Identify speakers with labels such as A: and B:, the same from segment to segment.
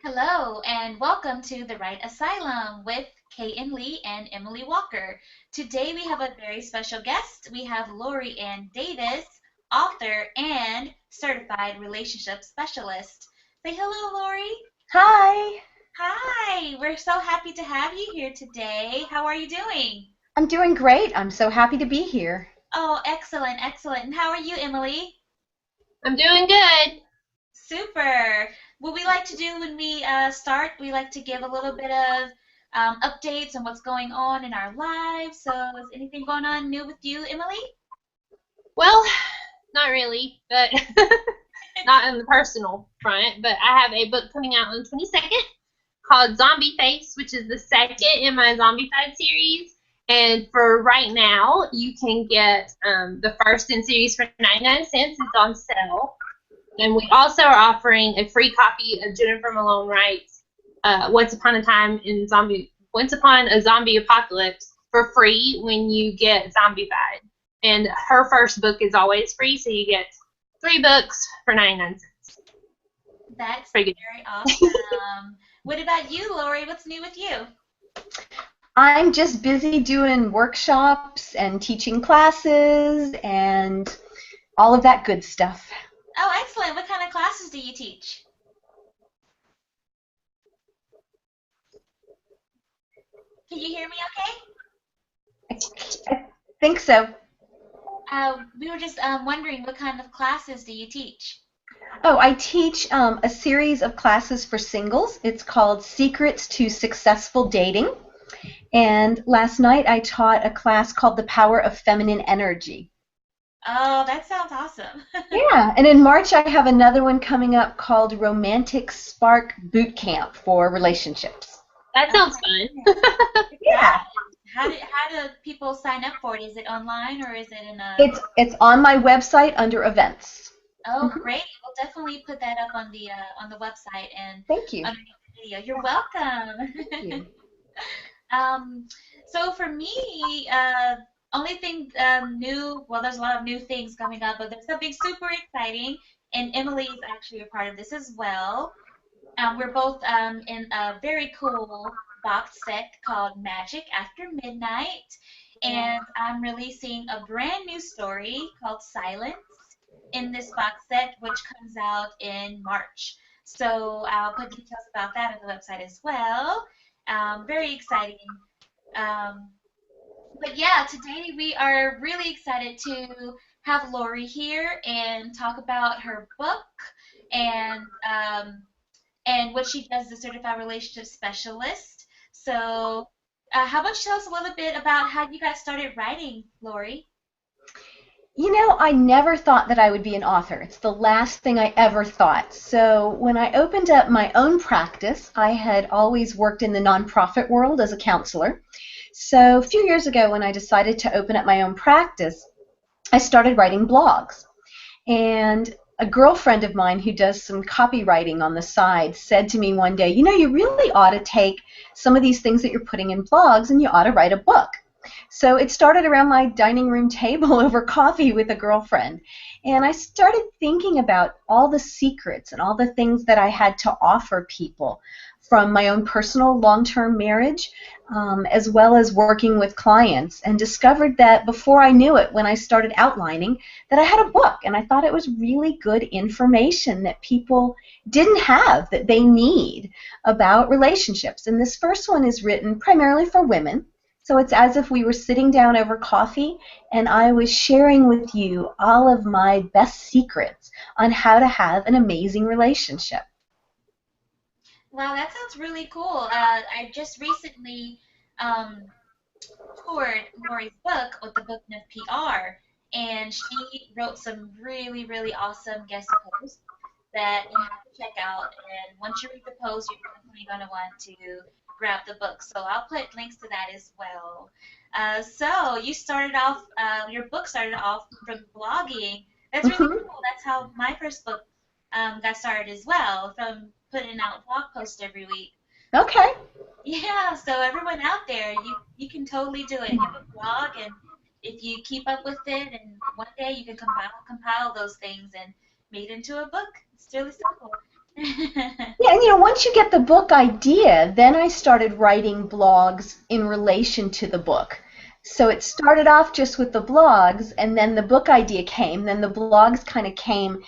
A: Hello, and welcome to the Right Asylum with Kate Lee and Emily Walker. Today we have a very special guest. We have Lori Ann Davis, author and certified relationship specialist. Say hello, Lori.
B: Hi,
A: Hi, we're so happy to have you here today. How are you doing?
B: I'm doing great. I'm so happy to be here.
A: Oh, excellent, excellent. And how are you, Emily?
C: I'm doing good.
A: Super. What we like to do when we start, we like to give a little bit of updates on what's going on in our lives. So, is anything going on new with you, Emily?
C: Well, not really, but not in the personal front. But I have a book coming out on the 22nd called Zombie Face, which is the second in my Zombified series. And for right now, you can get the first in series for 99 cents. It's on sale. And we also are offering a free copy of Jennifer Malone Wright's Once Upon a Zombie Apocalypse for free when you get Zombified. And her first book is always free, so you get 3 books for 99 cents.
A: That's
C: Pretty
A: very awesome. What about you, Lori? What's new with you?
B: I'm just busy doing workshops and teaching classes and all of that good stuff.
A: Oh, excellent. What kind of classes do you teach? Can you hear me okay?
B: I think so.
A: We were just wondering what kind of classes do you teach?
B: Oh, I teach a series of classes for singles. It's called Secrets to Successful Dating. And last night I taught a class called The Power of Feminine Energy.
A: Oh, that sounds awesome.
B: Yeah, and in March I have another one coming up called Romantic Spark Boot Camp for relationships.
C: That
A: Oh
C: sounds
A: my
C: fun.
A: goodness. It
B: Yeah.
A: does. How do people sign up for it? Is it online or is it in a?
B: It's on my website under events.
A: Oh,
B: Mhm.
A: great. We'll definitely put that up on the website and
B: Thank you.
A: underneath the video. You're welcome.
B: Thank you.
A: Um, so for me, only thing new, well, there's a lot of new things coming up, but there's something super exciting, and Emily is actually a part of this as well. We're both in a very cool box set called Magic After Midnight, and I'm releasing a brand new story called Silence in this box set, which comes out in March. So I'll put details about that on the website as well. Very exciting. Um, but yeah, today we are really excited to have Lori here and talk about her book and and what she does as a certified relationship specialist. So, how about you tell us a little bit about how you got started writing, Lori?
B: You know, I never thought that I would be an author. It's the last thing I ever thought. So when I opened up my own practice, I had always worked in the nonprofit world as a counselor. So a few years ago, when I decided to open up my own practice, I started writing blogs. And a girlfriend of mine who does some copywriting on the side said to me one day, you know, you really ought to take some of these things that you're putting in blogs and you ought to write a book. So it started around my dining room table over coffee with a girlfriend. And I started thinking about all the secrets and all the things that I had to offer people from my own personal long-term marriage, as well as working with clients, and discovered that before I knew it, when I started outlining, that I had a book, and I thought it was really good information that people didn't have that they need about relationships. And this first one is written primarily for women. So it's as if we were sitting down over coffee and I was sharing with you all of my best secrets on how to have an amazing relationship.
A: Wow, that sounds really cool. I just recently um, toured Lori's book with the Book of PR, and she wrote some really, really awesome guest posts that you have to check out. And once you read the post, you're definitely going to want to grab the book. So I'll put links to that as well. So you started off, your book started off from blogging. That's really
B: Hmm.
A: cool. That's how my first book got started as well, from putting out blog posts every week.
B: Okay.
A: Yeah, so everyone out there, you can totally do it. Get a blog, and if you keep up with it, and one day you can compile those things and make it into a book. It's really simple.
B: Yeah, and once you get the book idea, then I started writing blogs in relation to the book. So it started off just with the blogs, and then the book idea came, then the blogs kind of came.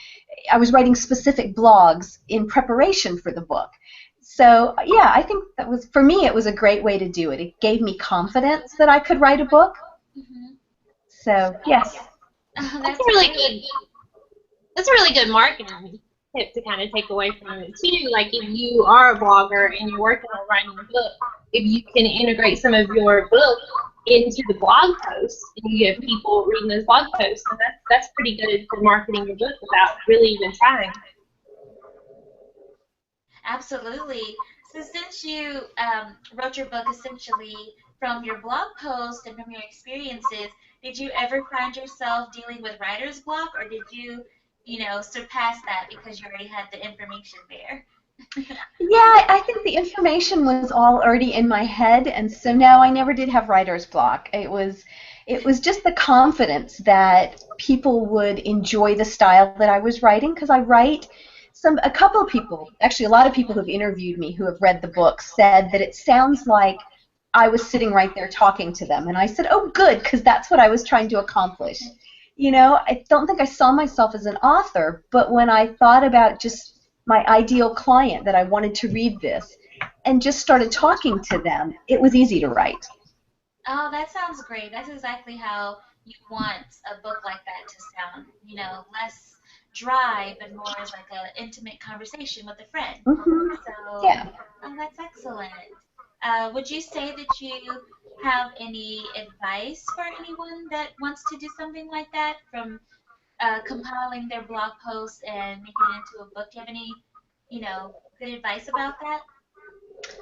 B: I was writing specific blogs in preparation for the book. So, yeah, I think that was, for me, it was a great way to do it. It gave me confidence that I could write a book.
A: Mhm.
B: So, yes.
A: Oh,
C: That's a
A: that's
C: really
A: great.
C: good. That's a really good marketing tip to kind of take away from it too. Like if you are a blogger and you're working on writing a book, if you can integrate some of your book into the blog posts and you get people reading those blog posts, then that's pretty good for marketing your book without really even trying.
A: Absolutely. So since you wrote your book essentially from your blog post and from your experiences, did you ever find yourself dealing with writer's block, or did you, surpass that because you already had the information there?
B: Yeah, I think the information was all already in my head, and so no, I never did have writer's block. It was just the confidence that people would enjoy the style that I was writing, because I write a couple of people, actually a lot of people who've interviewed me who have read the book said that it sounds like I was sitting right there talking to them, and I said, "Oh, good, because that's what I was trying to accomplish." I don't think I saw myself as an author, but when I thought about just my ideal client that I wanted to read this and just started talking to them, it was easy to write.
A: Oh, that sounds great. That's exactly how you want a book like that to sound. Less dry, but more as like an intimate conversation with a friend.
B: Hmm.
A: So,
B: Yeah.
A: oh, that's excellent. Would you say that you have any advice for anyone that wants to do something like that, from compiling their blog posts and making it into a book? Do you have any, good advice about that?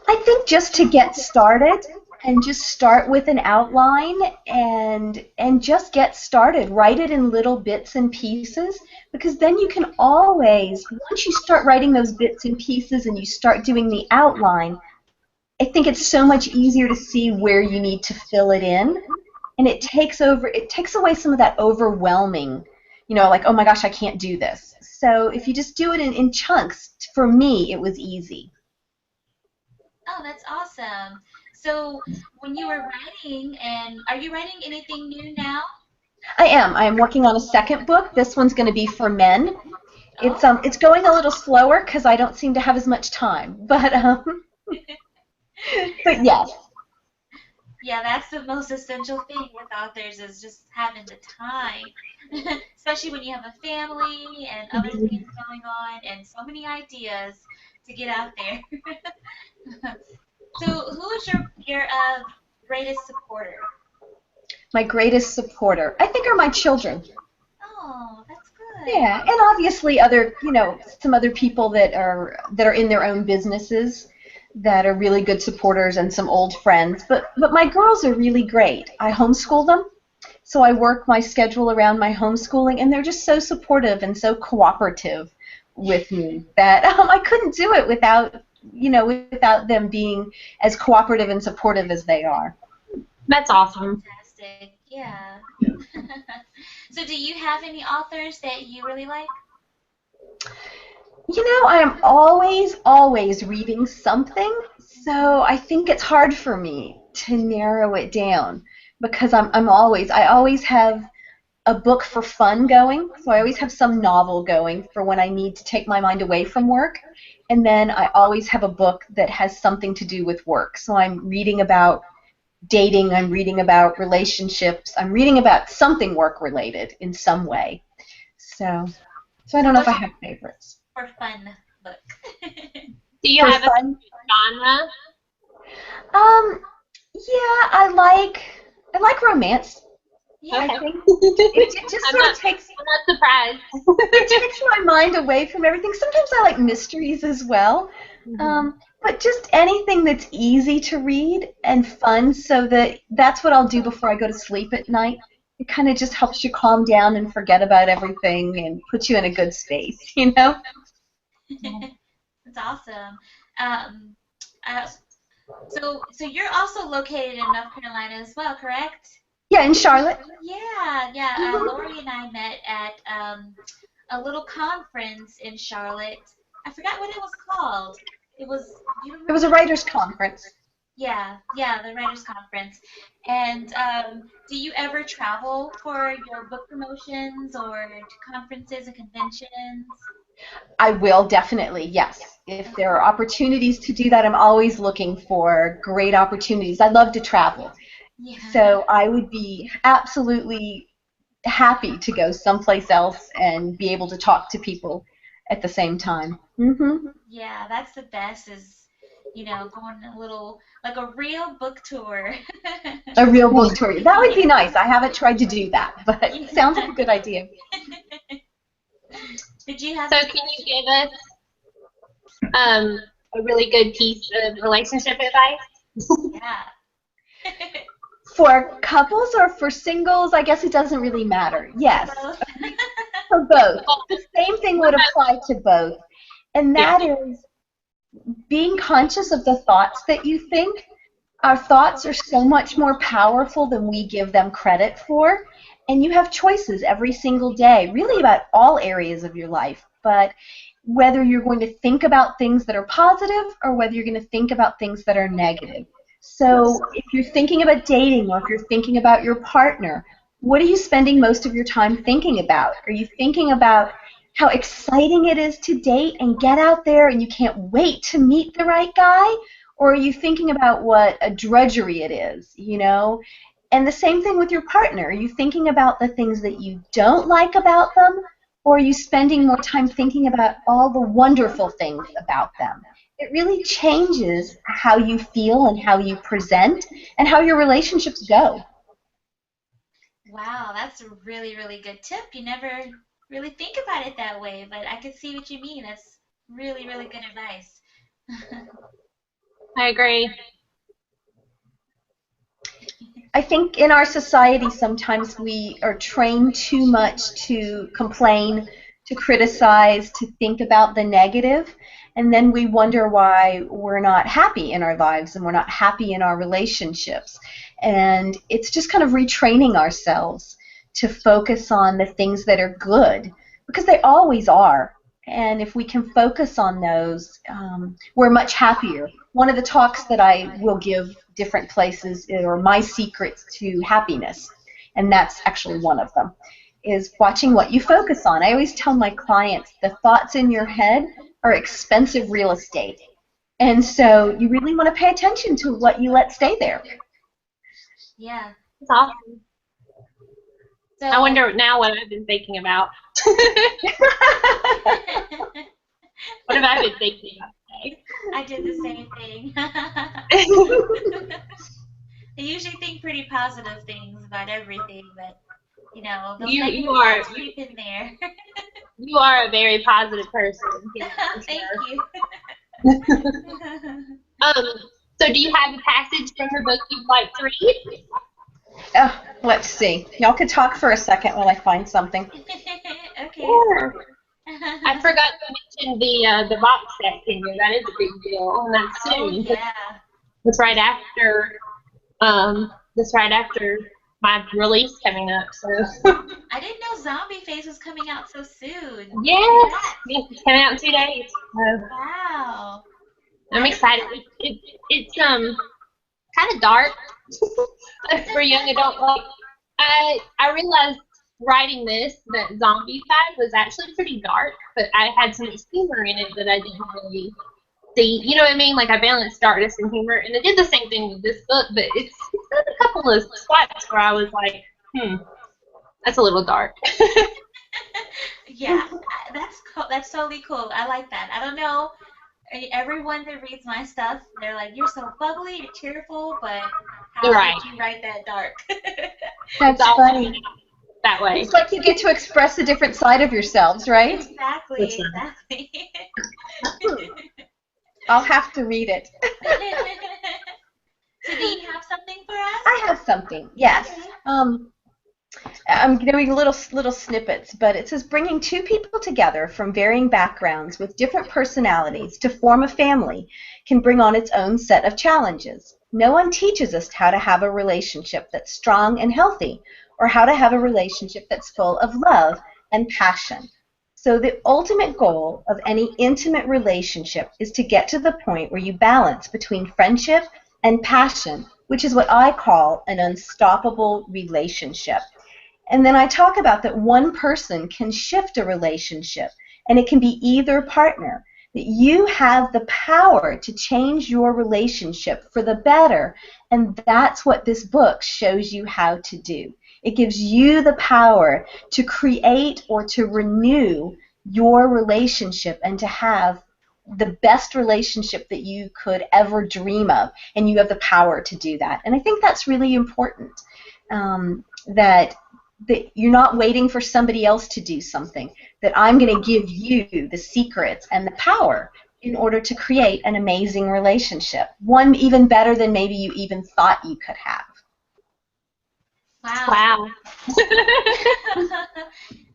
B: I think just to get started and just start with an outline and just get started. Write it in little bits and pieces, because then you can always, once you start writing those bits and pieces and you start doing the outline, I think it's so much easier to see where you need to fill it in, and it takes away some of that overwhelming, like, oh my gosh, I can't do this. So if you just do it in chunks, for me, it was easy.
A: Oh, that's awesome. So, when you were writing, and are you writing anything new now?
B: I am. I am working on a second book. This one's going to be for men.
A: Oh,
B: It's going a little slower because I don't seem to have as much time. But yes.
A: yeah, that's the most essential thing with authors is just having the time, especially when you have a family and other things going on and so many ideas to get out there. So, who is your greatest supporter?
B: My greatest supporter, I think, are my children.
A: Oh, that's good.
B: Yeah, and obviously some other people that are in their own businesses that are really good supporters, and some old friends. But my girls are really great. I homeschool them, so I work my schedule around my homeschooling, and they're just so supportive and so cooperative with me that I couldn't do it without them being as cooperative and supportive as they are.
C: That's awesome.
A: Fantastic. Yeah. So, do you have any authors that you really like?
B: I am always, always reading something, so I think it's hard for me to narrow it down, because I always have a book for fun going, so I always have some novel going for when I need to take my mind away from work, and then I always have a book that has something to do with work. So I'm reading about dating, I'm reading about relationships, I'm reading about something work related in some way. So I
A: So,
B: don't know if
A: what's
B: I
A: your
B: have favorites.
A: for fun book?
C: Do you
B: For
C: have a
B: fun,
C: genre?
B: Um, yeah, I like romance. I
A: Yeah.
C: Okay.
B: think it just
C: I'm
B: sort
C: not
B: of takes
C: I'm not surprised.
B: it takes my mind away from everything. Sometimes I like mysteries as well.
C: Mhm.
B: But just anything that's easy to read and fun, so that's what I'll do before I go to sleep at night. It kind of just helps you calm down and forget about everything and puts you in a good space.
A: That's awesome. Um, uh, so you're also located in North Carolina as well, correct?
B: Yeah, in Charlotte.
A: Yeah, yeah.
B: Mhm.
A: Lori and I met at a little conference in Charlotte. I forgot what it was called. It was. Do you
B: It
A: remember
B: was a
A: what it
B: writers'
A: was?
B: conference.
A: Yeah, the writers' conference. And do you ever travel for your book promotions or to conferences and conventions?
B: I will definitely, yes. If there are
A: Okay.
B: opportunities to do that, I'm always looking for great opportunities. I love to travel.
A: Yeah.
B: So I would be absolutely happy to go someplace else and be able to talk to people at the same time.
A: Yeah, that's the best is, going a little, like a real book tour.
B: A real book tour. That would be nice. I haven't tried to do that, but sounds like
A: Yeah.
B: a good idea.
A: Did you have
C: So
A: any
C: can you
A: questions?
C: give us a really good piece of relationship advice?
A: Yeah.
B: For couples or for singles, I guess it doesn't really matter.
A: For
B: Yes,
A: both.
B: for both. The same thing would apply to both. And
C: Yeah.
B: that is being conscious of the thoughts that you think. Our thoughts are so much more powerful than we give them credit for. And you have choices every single day, really about all areas of your life. But whether you're going to think about things that are positive or whether you're going to think about things that are negative. So if you're thinking about dating or if you're thinking about your partner, what are you spending most of your time thinking about? Are you thinking about how exciting it is to date and get out there and you can't wait to meet the right guy? Or are you thinking about what a drudgery it is, you know? And the same thing with your partner. Are you thinking about the things that you don't like about them? Or are you spending more time thinking about all the wonderful things about them? It really changes how you feel and how you present and how your relationships go.
A: Wow, that's a really, really good tip. You never really think about it that way, but I can see what you mean. That's really, really good advice.
C: I agree.
B: I think in our society sometimes we are trained too much to complain, to criticize, to think about the negative, and then we wonder why we're not happy in our lives and we're not happy in our relationships. And it's just kind of retraining ourselves to focus on the things that are good, because they always are. And if we can focus on those, we're much happier. One of the talks that I will give different places are my secrets to happiness, and that's actually one of them, is watching what you focus on. I always tell my clients the thoughts in your head are expensive real estate. And so you really want to pay attention to what you let stay there.
A: Yeah.
C: It's awesome. I
A: So,
C: wonder now what I've been thinking about. What have I been thinking about
A: I did the same thing.
C: today?
A: I usually think pretty positive things about everything, but those
C: you you
A: negative
C: are
A: thoughts creep in there.
C: you are a very positive person, for
A: Thank you.
C: sure. Um, so do you have a passage from the book you'd like to read?
B: Let's see. Y'all could talk for a second while I find something.
A: Okay,
C: Sure. I forgot to mention the box set here. That is a big deal, and that's
A: oh
C: soon.
A: yeah.
C: It's right after this right after my release coming up. So
A: I didn't know Zombie Face was coming out so soon.
C: yes,
A: Congrats.
C: yes, it's coming out in 2 days. So
A: Wow.
C: I'm
A: I didn't
C: excited. It's kind of dark for young adult. Like I realized writing this that zombie side was actually pretty dark, but I had so much humor in it that I didn't really see. You know what I mean? Like I balanced darkness and humor, and I did the same thing with this book. But it's got a couple of spots where I was like, that's a little dark.
A: Yeah, that's cool. That's totally cool. I like that. I don't know. Everyone that reads my stuff, they're like, "You're so bubbly, you're cheerful, but
C: You're
A: how did
C: right.
A: you write that dark?"
C: It's
B: That's
C: all
B: funny.
C: that way.
B: It's like you get to express a different side of yourselves, right?
C: That's
A: Exactly,
C: nice.
A: exactly.
B: I'll have to read it.
A: So, do you have something for us?
B: I have something, yes.
A: Okay.
B: I'm doing little snippets, but it says bringing two people together from varying backgrounds with different personalities to form a family can bring on its own set of challenges. No one teaches us how to have a relationship that's strong and healthy, or how to have a relationship that's full of love and passion. So the ultimate goal of any intimate relationship is to get to the point where you balance between friendship and passion, which is what I call an unstoppable relationship. And then I talk about that one person can shift a relationship, and it can be either partner. That you have the power to change your relationship for the better, and that's what this book shows you how to do. It gives you the power to create or to renew your relationship and to have the best relationship that you could ever dream of, and you have the power to do that. And I think that's really important, that you're not waiting for somebody else to do something, that I'm going to give you the secrets and the power in order to create an amazing relationship, one even better than maybe you even thought you could have.
A: Wow.
C: Wow.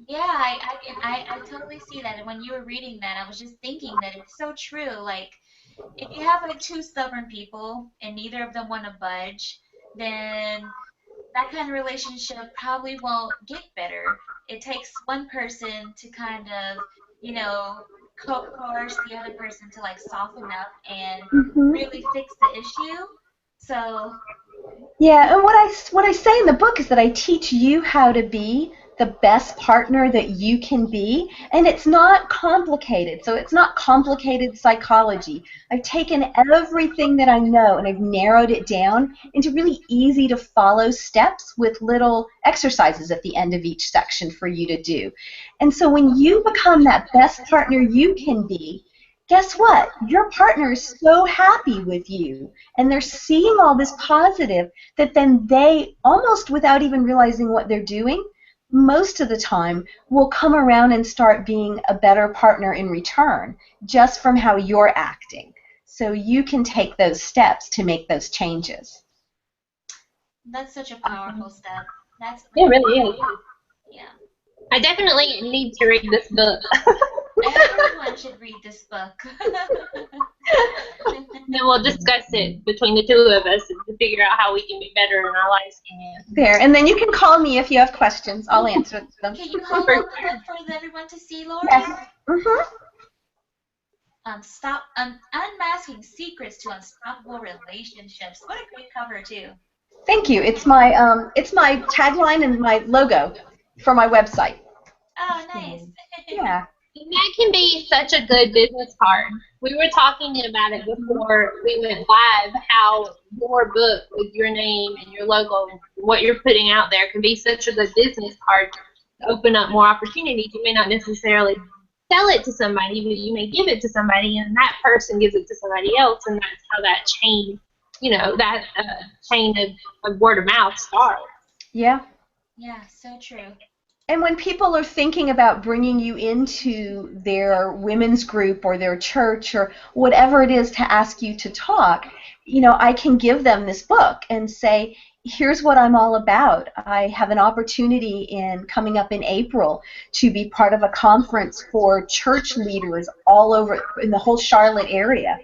A: Yeah, I totally see that. And when you were reading that, I was just thinking that it's so true. Like, if you have like two stubborn people and neither of them want to budge, then that kind of relationship probably won't get better. It takes one person to kind of, you know, coerce the other person to like soften up and
B: Mm-hmm.
A: really fix the issue. So,
B: Yeah, and what I say in the book is that I teach you how to be the best partner that you can be, and it's not complicated. So it's not complicated psychology. I've taken everything that I know and I've narrowed it down into really easy to follow steps with little exercises at the end of each section for you to do. And so when you become that best partner you can be, guess what? Your partner is so happy with you, and they're seeing all this positive that then they, almost without even realizing what they're doing, most of the time will come around and start being a better partner in return, just from how you're acting. So you can take those steps to make those changes.
A: that's such a powerful step. That's
C: It
A: really,
C: really is.
A: yeah.
C: I definitely need to read this book.
A: Everyone should read this book.
C: Then we'll discuss it between the two of us to figure out how we can be better in our lives.
B: There, and then you can call me if you have questions. I'll answer them.
A: Can you hold up the book for everyone to see, Lori?
B: Yes. Mm-hmm.
A: Unmasking secrets to unstoppable relationships. What a great cover too.
B: Thank you. It's my tagline and my logo for my website.
A: Oh, nice.
B: Yeah.
C: And that can be such a good business card. We were talking about it before we went live, how your book with your name and your logo and what you're putting out there can be such a good business card to open up more opportunities. You may not necessarily sell it to somebody, but you may give it to somebody, and that person gives it to somebody else, and that's how that chain, that chain of word of mouth starts.
B: Yeah.
A: Yeah, so true.
B: And when people are thinking about bringing you into their women's group or their church or whatever it is to ask you to talk, I can give them this book and say, here's what I'm all about. I have an opportunity coming up in April to be part of a conference for church leaders all over in the whole Charlotte area.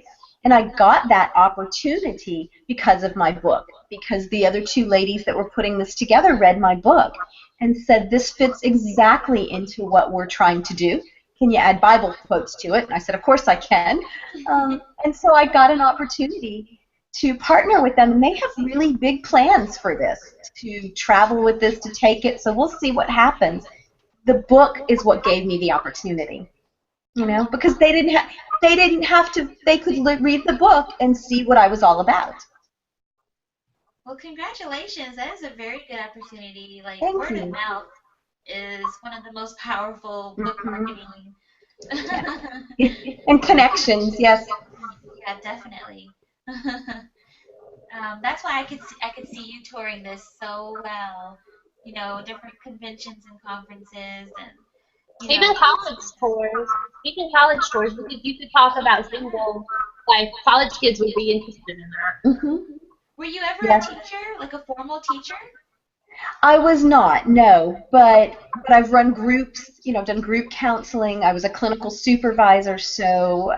B: And I got that opportunity because of my book, because the other two ladies that were putting this together read my book and said, this fits exactly into what we're trying to do. Can you add Bible quotes to it? And I said, of course I can. And so I got an opportunity to partner with them, and they have really big plans for this, to travel with this, to take it. So we'll see what happens. The book is what gave me the opportunity, because they didn't have to. They could read the book and see what I was all about.
A: Well, congratulations. That is a very good opportunity. Like,
B: Thank
A: word of
B: you.
A: mouth is one of the most powerful book marketing.
B: And connections, yes.
A: Yeah, definitely. That's why I could see you touring this so well. Different conventions and conferences and
C: Even college tours. Even college tours, because you could talk about single, like college kids would be interested in that.
B: Mm-hmm.
A: Were you ever a
B: Yes.
A: teacher, like a formal teacher?
B: I was not, no, but I've run groups, I've done group counseling. I was a clinical supervisor, so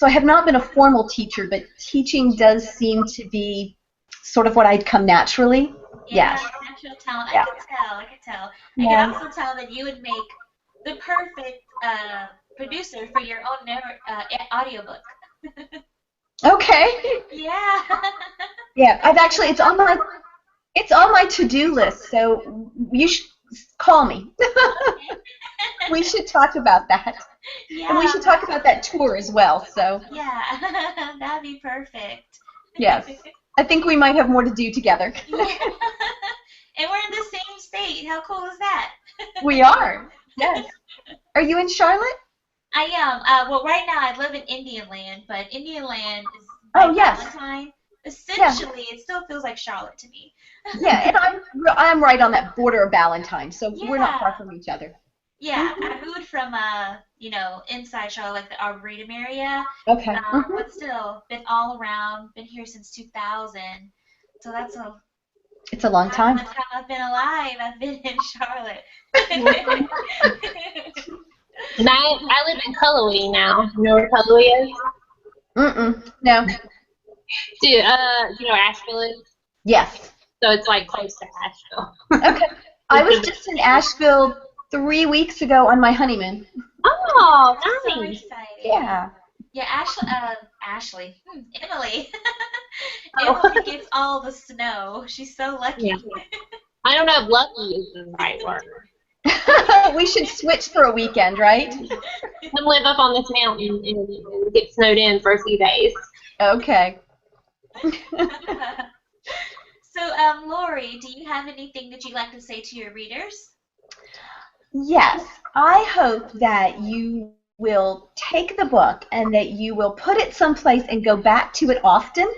B: I have not been a formal teacher, but teaching does seem to be sort of what I'd come naturally.
A: Yeah,
B: Yes.
A: natural talent. I
B: Yeah.
A: could tell. I could tell. I could
B: Yeah.
A: also tell that you would make the perfect producer for your own audiobook.
B: Okay.
A: Yeah.
B: Yeah, I've
A: Maybe you
B: actually
A: can help.
B: it's on my to-do list, so you should call me. We should talk about that. And we
A: Yeah,
B: should talk about that tour as well. So,
A: yeah, that'd be perfect.
B: yes. I think we might have more to do together.
A: Yeah. And we're in the same state. How cool is that?
B: We are. Yes. Are you in Charlotte?
A: I am. Well, right now I live in Indian Land, but Indian Land is
B: Oh,
A: by
B: yes.
A: Valentine.
B: Yeah.
A: Essentially, it still feels like Charlotte to me.
B: Yeah, and I'm right on that border of Valentine, so we're not
A: Yeah.
B: far from each other.
A: Yeah,
B: Hmm.
A: I moved from inside Charlotte, like the Arboretum area,
B: Okay.
A: but still been all around. Been here since 2000, so that's a
B: It's a long
A: half of
B: time.
A: the time I've been alive. I've been in Charlotte.
C: And I live in Cullowhee now. You know where Cullowhee is?
B: Mm-mm. No.
C: Do you know where Asheville is?
B: Yes.
C: So it's like close to Asheville.
B: Okay. I was just in Asheville 3 weeks ago on my honeymoon.
C: Oh,
A: So
C: nice.
A: exciting.
B: Yeah.
A: Yeah, Ashley, Emily.
C: Oh,
A: Emily gets all the snow. She's so
C: yeah.
A: lucky.
C: I don't know if lucky is the right word.
B: We should switch for a weekend, right?
C: Come live up on this mountain and get snowed in for a few days.
B: Okay.
A: So, Lori, do you have anything that you'd like to say to your readers?
B: Yes, I hope that you will take the book and that you will put it someplace and go back to it often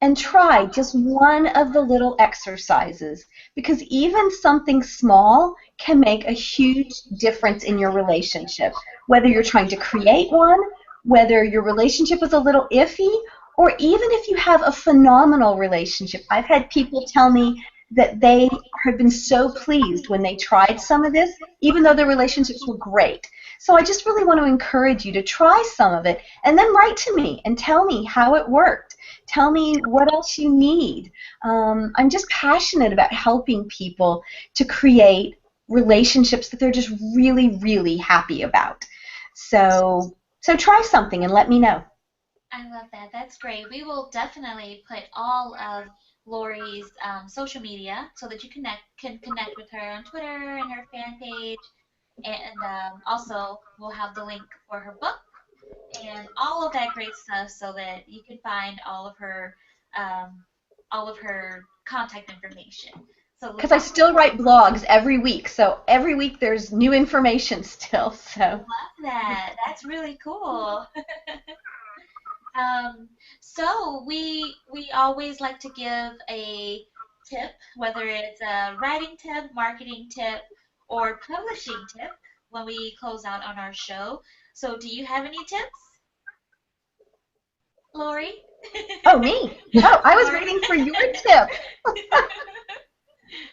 B: and try just one of the little exercises because even something small can make a huge difference in your relationship. Whether you're trying to create one, whether your relationship is a little iffy, or even if you have a phenomenal relationship. I've had people tell me that they had been so pleased when they tried some of this, even though their relationships were great. So I just really want to encourage you to try some of it and then write to me and tell me how it worked. Tell me what else you need. I'm just passionate about helping people to create relationships that they're just really, really happy about. So try something and let me know.
A: I love that. That's great. We will definitely put all of Lori's social media so that you can connect with her on Twitter and her fan page, and also we'll have the link for her book and all of that great stuff so that you can find um, all of her contact information. So look
B: Because I
A: out
B: still
A: for
B: write blogs every week, so every week there's new information still. So
A: that. That's really cool. Um, so we always like to give a tip, whether it's a writing tip, marketing tip, or publishing tip when we close out on our show. So do you have any tips, Lori?
B: oh, me. Oh, I was
A: Lori?
B: waiting for your tip.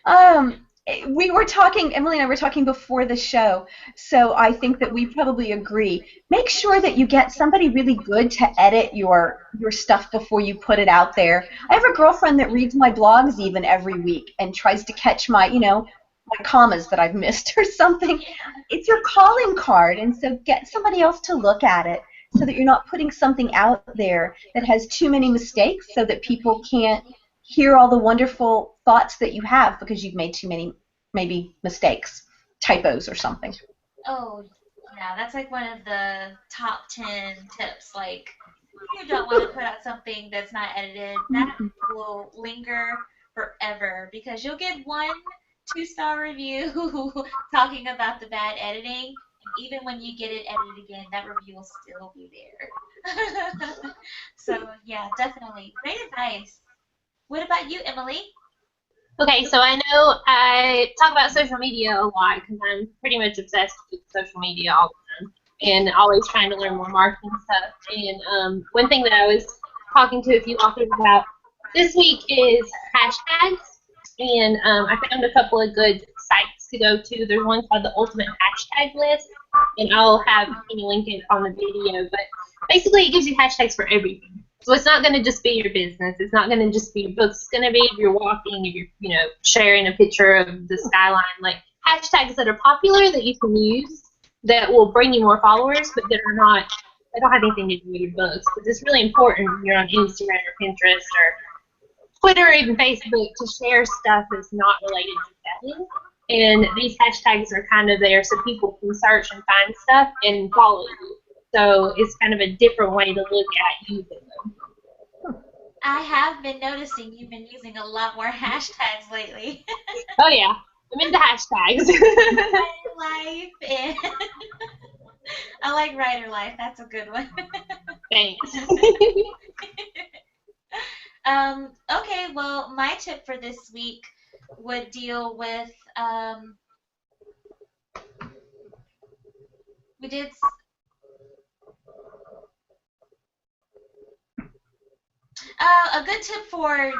B: Um, we were talking, Emily and I were talking before the show, so I think that we probably agree. Make sure that you get somebody really good to edit your stuff before you put it out there. I have a girlfriend that reads my blogs even every week and tries to catch my commas that I've missed or something. It's your calling card, and so get somebody else to look at it so that you're not putting something out there that has too many mistakes so that people can't hear all the wonderful thoughts that you have because you've made too many maybe mistakes, typos or something.
A: Oh, yeah, that's like one of the top 10 tips. Like, you don't want to put out something that's not edited. That will linger forever because you'll get one 2-star review talking about the bad editing, and even when you get it edited again, that review will still be there. So, yeah, definitely. Great advice. What about you, Emily?
C: Okay, so I know I talk about social media a lot because I'm pretty much obsessed with social media all the time and always trying to learn more marketing stuff. And one thing that I was talking to a few authors about this week is hashtags. And I found a couple of good sites to go to. There's one called the Ultimate Hashtag List, and I'll have Penny link it on the video. But basically, it gives you hashtags for everything. So it's not going to just be your business. It's not going to just be your books. It's going to be if you're walking, if you're sharing a picture of the skyline, like hashtags that are popular that you can use that will bring you more followers, but that are not, they don't have anything to do with your books. Because it's really important when you're on Instagram or Pinterest or Twitter or even Facebook to share stuff that's not related to selling. And these hashtags are kind of there so people can search and find stuff and follow you. So it's kind of a different way to look at using them.
A: I have been noticing you've been using a lot more hashtags lately.
C: Oh yeah, I'm into hashtags.
A: Writer life and I like writer life. That's a good one.
C: Thanks.
A: Okay, well, my tip for this week would deal with we did a good tip for,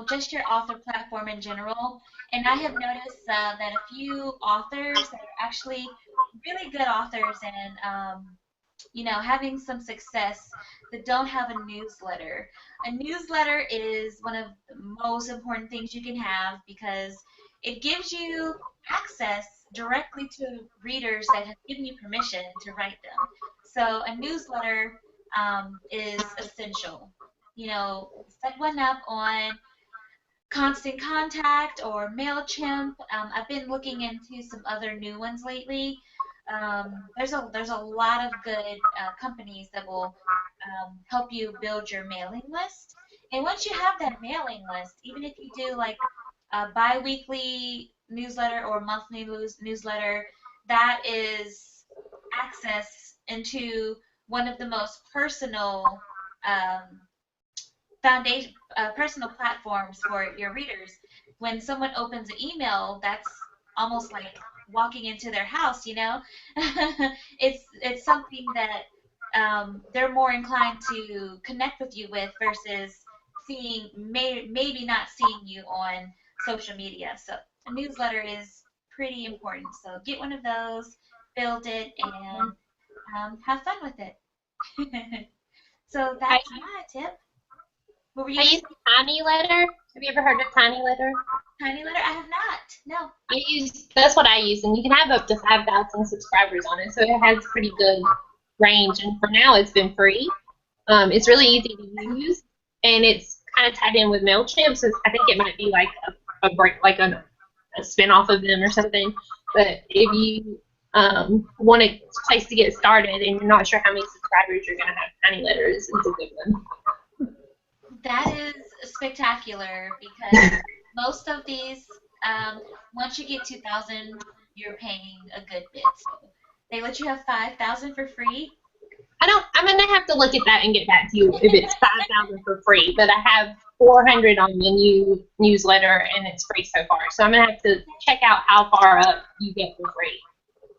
A: just your author platform in general. And I have noticed that a few authors that are actually really good authors and, having some success that don't have a newsletter. A newsletter is one of the most important things you can have because it gives you access directly to readers that have given you permission to write them. So a newsletter is essential. Set one up on Constant Contact or MailChimp. I've been looking into some other new ones lately. There's a lot of good companies that will help you build your mailing list. And once you have that mailing list, even if you do like a biweekly newsletter or monthly newsletter, that is access into one of the most um, personal platforms for your readers. When someone opens an email, that's almost like walking into their house. It's something that they're more inclined to connect with you with versus maybe not seeing you on social media. So a newsletter is pretty important. So get one of those, build it, and have fun with it. So
C: I,
A: that's my tip. What were
C: I
A: you gonna
C: use
A: say?
C: Tiny Letter. Have you ever heard of Tiny Letter?
A: Tiny letter? I have not. No.
C: That's what I use, and you can have up to 5,000 subscribers on it, so it has pretty good range. And for now, it's been free. It's really easy to use, and it's kind of tied in with Mailchimp, so I think it might be like a break, like a spin off of them or something. But if you want a place to get started and you're not sure how many subscribers you're going to have, Tiny Letter is a good one.
A: That is spectacular because most of these, once you get 2,000, you're paying a good bit. So they let you have 5,000 for free.
C: I'm gonna have to look at that and get back to you if it's 5,000 for free. But I have 400 on the new newsletter and it's free so far. So I'm gonna have to check out how far up you get for free.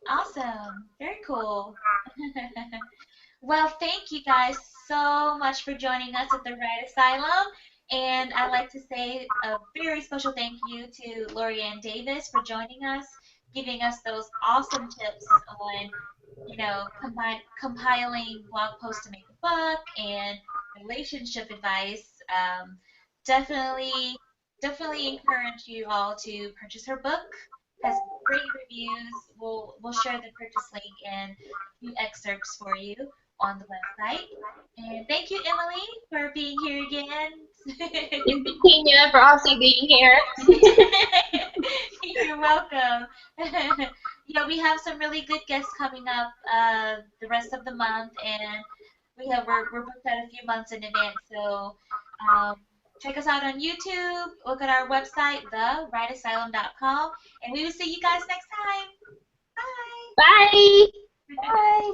A: Awesome. Very cool. Well, thank you guys so much for joining us at the Red Asylum. And I'd like to say a very special thank you to Lorianne Davis for joining us, giving us those awesome tips on, compiling blog posts to make a book and relationship advice. Definitely, definitely encourage you all to purchase her book. Has great reviews. We'll share the purchase link and a few excerpts for you on the website. And thank you, Emily, for being here again.
C: Thank you, Kenya, for also being here.
A: You're welcome. We have some really good guests coming up the rest of the month, and we're booked out a few months in advance. So um, check us out on YouTube. Look at our website, thewriteasylum.com, and we will see you guys next time. Bye.
C: Bye.
B: Bye.